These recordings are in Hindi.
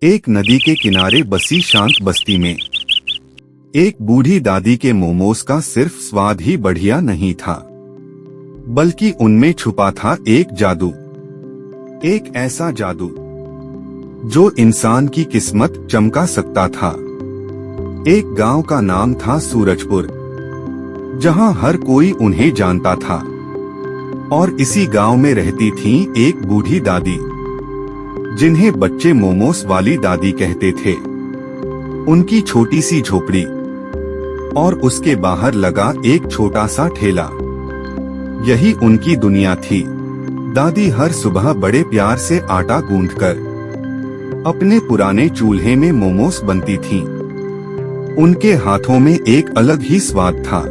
एक नदी के किनारे बसी शांत बस्ती में एक बूढ़ी दादी के मोमोज का सिर्फ स्वाद ही बढ़िया नहीं था, बल्कि उनमें छुपा था एक जादू। एक ऐसा जादू जो इंसान की किस्मत चमका सकता था। एक गांव का नाम था सूरजपुर, जहां हर कोई उन्हें जानता था। और इसी गांव में रहती थी एक बूढ़ी दादी, जिन्हें बच्चे मोमोस वाली दादी कहते थे। उनकी छोटी सी झोपड़ी और उसके बाहर लगा एक छोटा सा ठेला, यही उनकी दुनिया थी। दादी हर सुबह बड़े प्यार से आटा गूंथकर अपने पुराने चूल्हे में मोमोस बनती थीं। उनके हाथों में एक अलग ही स्वाद था,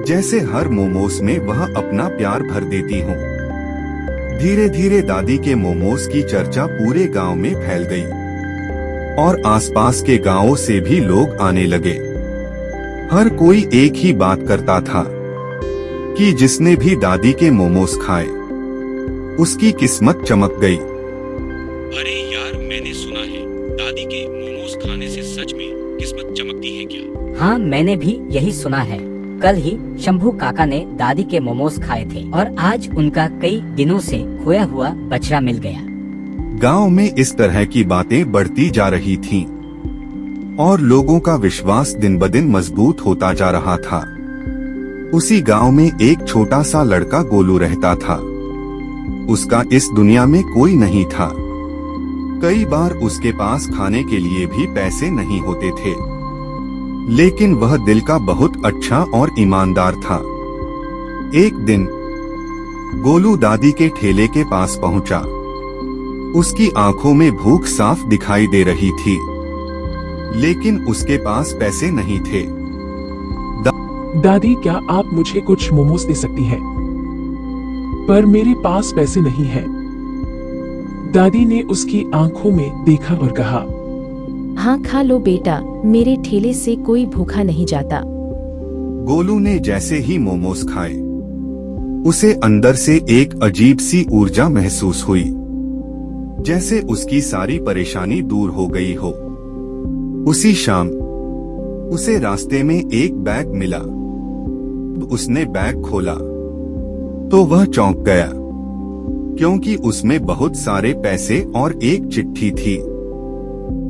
जैसे हर मोमोस में वह अपना प्यार भर देती हो। धीरे धीरे दादी के मोमोस की चर्चा पूरे गांव में फैल गई और आसपास के गांवों से भी लोग आने लगे। हर कोई एक ही बात करता था कि जिसने भी दादी के मोमोस खाए, उसकी किस्मत चमक गई। अरे यार, मैंने सुना है दादी के मोमोज खाने से सच में किस्मत चमकती है क्या? हाँ, मैंने भी यही सुना है। कल ही शंभू काका ने दादी के मोमोज खाए थे और आज उनका कई दिनों से खोया हुआ बछड़ा मिल गया। गांव में इस तरह की बातें बढ़ती जा रही थीं और लोगों का विश्वास दिन ब दिन मजबूत होता जा रहा था। उसी गांव में एक छोटा सा लड़का गोलू रहता था। उसका इस दुनिया में कोई नहीं था। कई बार उसके पास खाने के लिए भी पैसे नहीं होते थे, लेकिन वह दिल का बहुत अच्छा और ईमानदार था। एक दिन गोलू दादी के ठेले के पास पहुंचा। उसकी आंखों में भूख साफ दिखाई दे रही थी, लेकिन उसके पास पैसे नहीं थे। दादी, क्या आप मुझे कुछ मोमोज दे सकती हैं? पर मेरे पास पैसे नहीं हैं। दादी ने उसकी आंखों में देखा और कहा, हाँ, खा लो बेटा, मेरे ठेले से कोई भूखा नहीं जाता। गोलू ने जैसे ही मोमोज खाए, उसे अंदर से एक अजीब सी ऊर्जा महसूस हुई, जैसे उसकी सारी परेशानी दूर हो गई हो। उसी शाम उसे रास्ते में एक बैग मिला। उसने बैग खोला तो वह चौंक गया, क्योंकि उसमें बहुत सारे पैसे और एक चिट्ठी थी।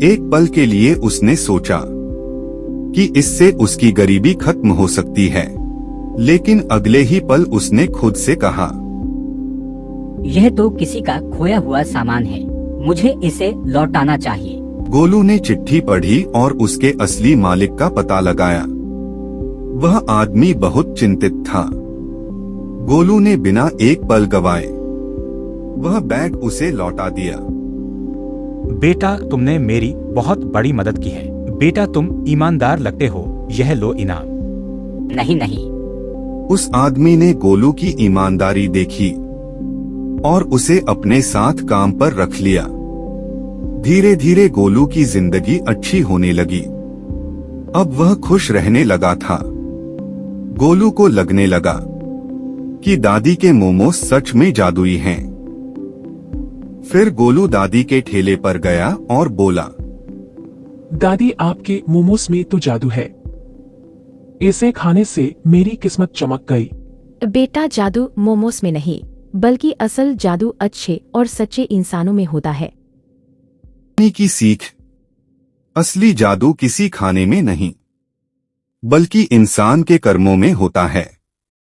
एक पल के लिए उसने सोचा कि इससे उसकी गरीबी खत्म हो सकती है, लेकिन अगले ही पल उसने खुद से कहा, यह तो किसी का खोया हुआ सामान है, मुझे इसे लौटाना चाहिए। गोलू ने चिट्ठी पढ़ी और उसके असली मालिक का पता लगाया। वह आदमी बहुत चिंतित था। गोलू ने बिना एक पल गवाए वह बैग उसे लौटा दिया। बेटा, तुमने मेरी बहुत बड़ी मदद की है। बेटा, तुम ईमानदार लगते हो, यह लो इनाम। नहीं नहीं, उस आदमी ने गोलू की ईमानदारी देखी और उसे अपने साथ काम पर रख लिया। धीरे धीरे गोलू की जिंदगी अच्छी होने लगी। अब वह खुश रहने लगा था। गोलू को लगने लगा कि दादी के मोमोज सच में जादुई हैं। फिर गोलू दादी के ठेले पर गया और बोला, दादी, आपके मोमोज में तो जादू है। इसे खाने से मेरी किस्मत चमक गई। बेटा, जादू मोमोज में नहीं, बल्कि असल जादू अच्छे और सच्चे इंसानों में होता है। की सीख, असली जादू किसी खाने में नहीं, बल्कि इंसान के कर्मों में होता है।